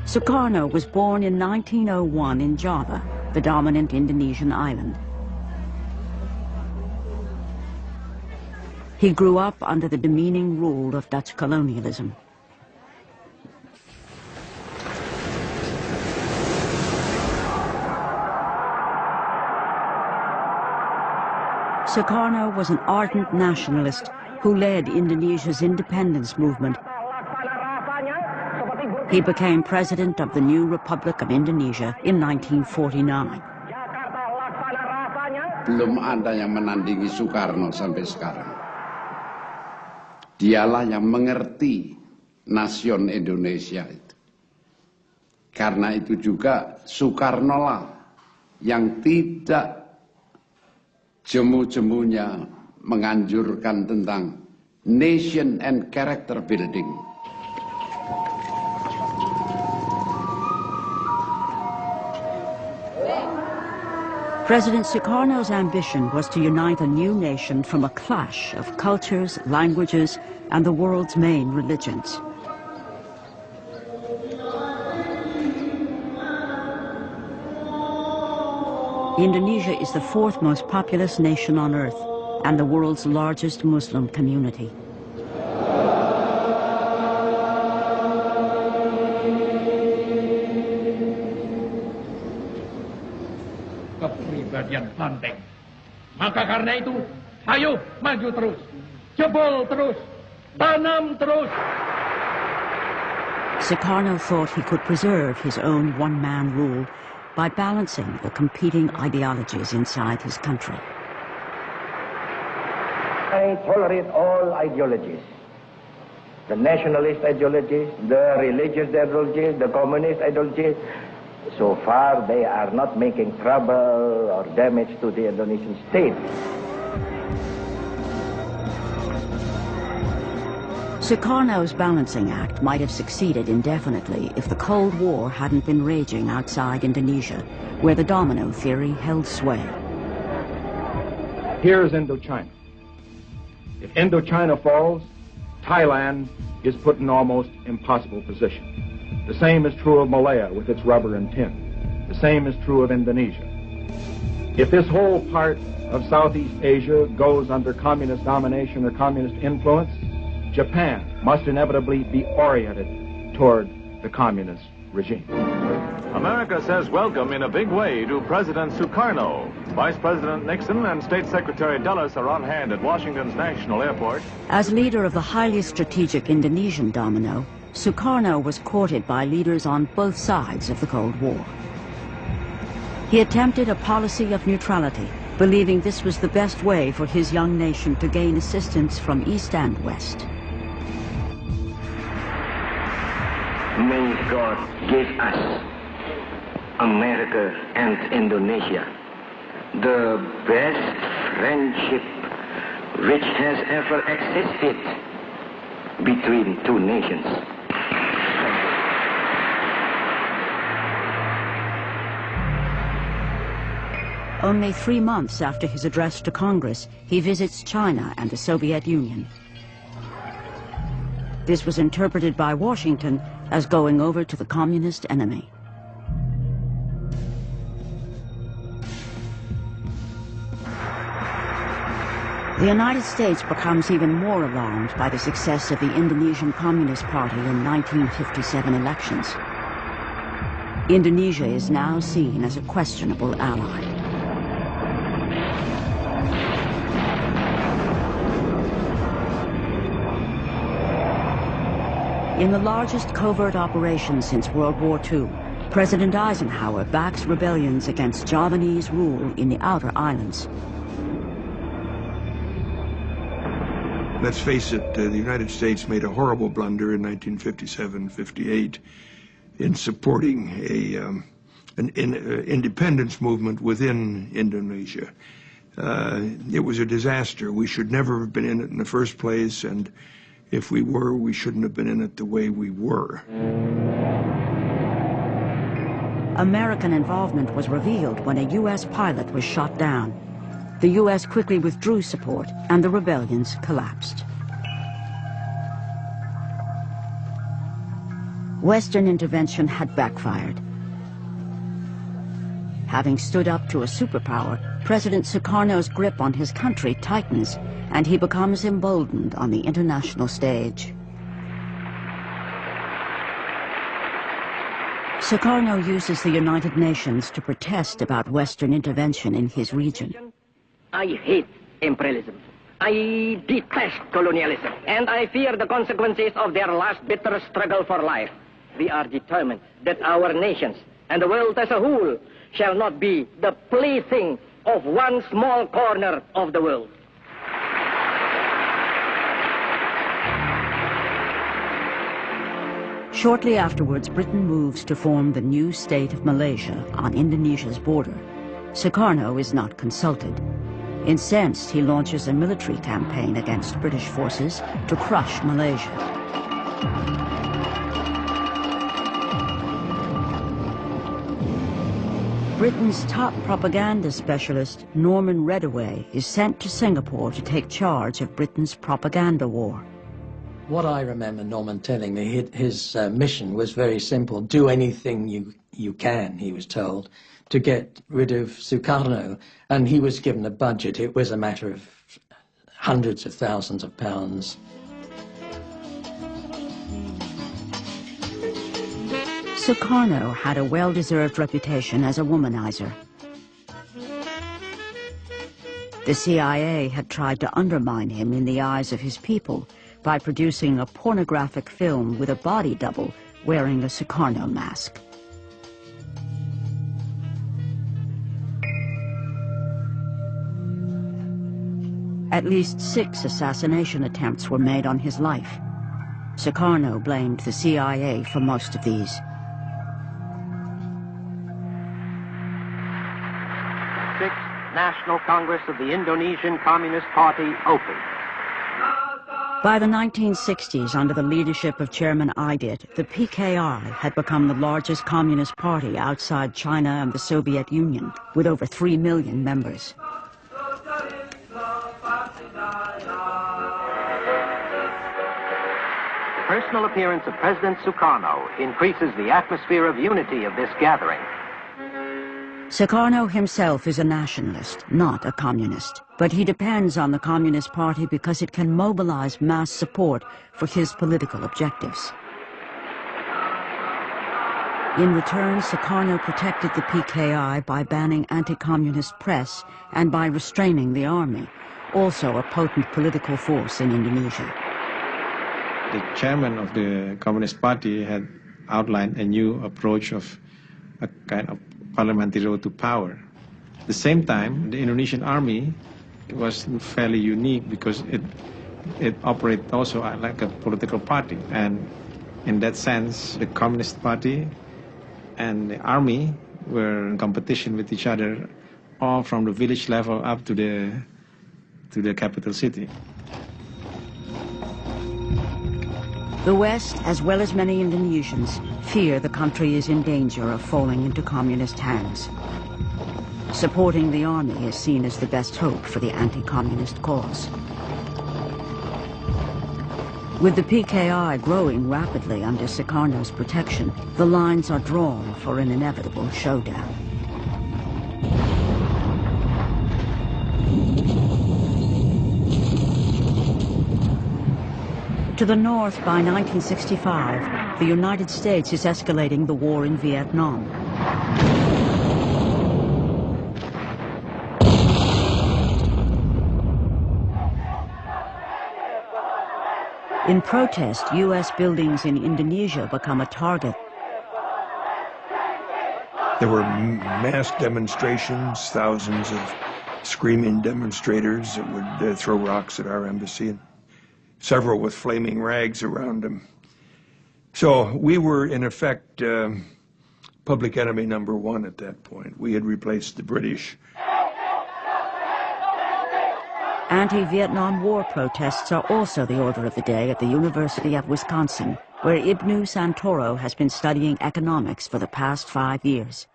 Sukarno was born in 1901 in Java, the dominant Indonesian island. He grew up under the demeaning rule of Dutch colonialism. Sukarno was an ardent nationalist who led Indonesia's independence movement. He became president of the new Republic of Indonesia in 1949. Belum ada yang menandingi Sukarno sampai sekarang. Dialah yang mengerti nasion Indonesia itu. Karena itu juga Sukarno lah yang tidak jemu-jemunya menganjurkan tentang nation and character building. President Sukarno's ambition was to unite a new nation from a clash of cultures, languages, and the world's main religions. Indonesia is the fourth most populous nation on earth and the world's largest Muslim community. Kepribadian banteng. Maka karena itu, ayo maju terus, jebol terus, tanam terus. Sukarno thought he could preserve his own one-man rule by balancing the competing ideologies inside his country. I tolerate all ideologies. The nationalist ideologies, the religious ideologies, the communist ideologies. So far, they are not making trouble or damage to the Indonesian state. Sukarno's balancing act might have succeeded indefinitely if the Cold War hadn't been raging outside Indonesia, where the domino theory held sway. Here's Indochina. If Indochina falls, Thailand is put in almost impossible position. The same is true of Malaya with its rubber and tin. The same is true of Indonesia. If this whole part of Southeast Asia goes under communist domination or communist influence, Japan must inevitably be oriented toward the communist regime. America says welcome in a big way to President Sukarno. Vice President Nixon and State Secretary Dulles are on hand at Washington's National Airport. As leader of the highly strategic Indonesian domino, Sukarno was courted by leaders on both sides of the Cold War. He attempted a policy of neutrality, believing this was the best way for his young nation to gain assistance from East and West. May God give us, America and Indonesia, the best friendship which has ever existed between two nations. Only 3 months after his address to Congress, he visits China and the Soviet Union. This was interpreted by Washington as going over to the communist enemy. The United States becomes even more alarmed by the success of the Indonesian Communist Party in 1957 elections. Indonesia is now seen as a questionable ally. In the largest covert operation since World War II, President Eisenhower backs rebellions against Javanese rule in the outer islands. Let's face it, the United States made a horrible blunder in 1957-58 in supporting an independence movement within Indonesia. It was a disaster. We should never have been in it in the first place, and if we were, we shouldn't have been in it the way we were. American involvement was revealed when a U.S. pilot was shot down. The U.S. quickly withdrew support, and the rebellions collapsed. Western intervention had backfired. Having stood up to a superpower, President Sukarno's grip on his country tightens, and he becomes emboldened on the international stage. Sukarno uses the United Nations to protest about Western intervention in his region. I hate imperialism. I detest colonialism, and I fear the consequences of their last bitter struggle for life. We are determined that our nations and the world as a whole shall not be the plaything of one small corner of the world. Shortly afterwards, Britain moves to form the new state of Malaysia on Indonesia's border. Sukarno is not consulted. Incensed, he launches a military campaign against British forces to crush Malaysia. Britain's top propaganda specialist, Norman Reddaway, is sent to Singapore to take charge of Britain's propaganda war. What I remember Norman telling me, his mission was very simple. Do anything you can, he was told, to get rid of Sukarno. And he was given a budget. It was a matter of hundreds of thousands of pounds. Sukarno had a well-deserved reputation as a womanizer. The CIA had tried to undermine him in the eyes of his people by producing a pornographic film with a body double wearing a Sukarno mask. At least 6 assassination attempts were made on his life. Sukarno blamed the CIA for most of these. National Congress of the Indonesian Communist Party open. By the 1960s, under the leadership of Chairman Aidit, the PKI had become the largest communist party outside China and the Soviet Union, with over 3 million members. The personal appearance of President Sukarno increases the atmosphere of unity of this gathering. Sukarno himself is a nationalist, not a communist, but he depends on the Communist Party because it can mobilize mass support for his political objectives. In return, Sukarno protected the PKI by banning anti-communist press and by restraining the army, also a potent political force in Indonesia. The chairman of the Communist Party had outlined a new approach of a kind of parliamentary road to power. At the same time, the Indonesian army was fairly unique because it operated also like a political party. And in that sense, the Communist Party and the army were in competition with each other, all from the village level up to the capital city. The West, as well as many Indonesians, fear the country is in danger of falling into communist hands. Supporting the army is seen as the best hope for the anti-communist cause. With the PKI growing rapidly under Sukarno's protection, the lines are drawn for an inevitable showdown. To the north, by 1965, the United States is escalating the war in Vietnam. In protest, U.S. buildings in Indonesia become a target. There were mass demonstrations, thousands of screaming demonstrators that would throw rocks at our embassy, and several with flaming rags around them. So we were, in effect, public enemy number 1 at that point. We had replaced the British. Anti-Vietnam War protests are also the order of the day at the University of Wisconsin, where Ibnu Santoro has been studying economics for the past 5 years.